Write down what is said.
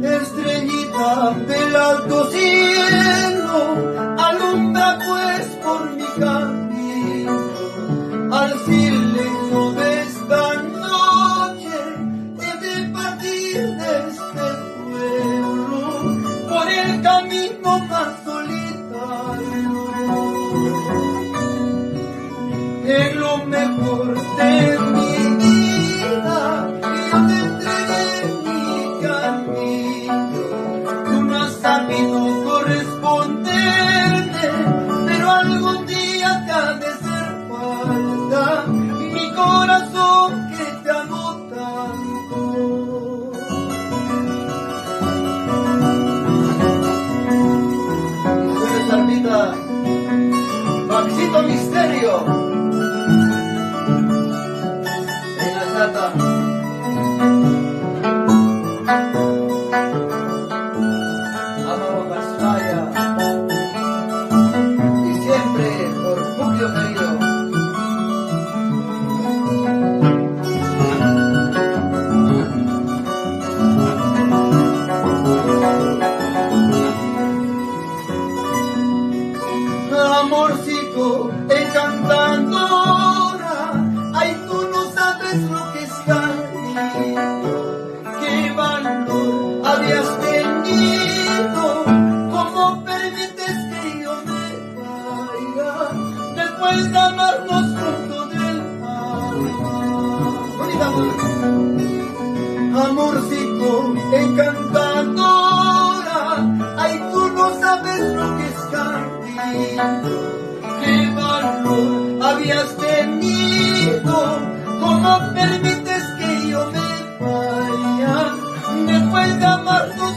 Estrellita del alto cielo, alumbra pues por mi camino, al silencio de esta noche he de partir de este pueblo, por el camino más solitario. En lo mejor de mi vida yo te entregué mi camino. Tú no has sabido corresponderme, pero algún día te ha de hacer falta mi corazón que te amo tanto. Soy Sarmita, Maxito Misterio. Amamos Masmaya y siempre por Julio querido. Amorcito encantadora, ay tú no sabes lo que es cariño, qué valor habías tenido, cómo permites que yo me vaya, después de amarnos junto del alma. Bonita amorcito encantadora, ay tú no sabes lo que es cariño, qué valor habías tenido, cómo permites que yo me vaya, después de amarnos.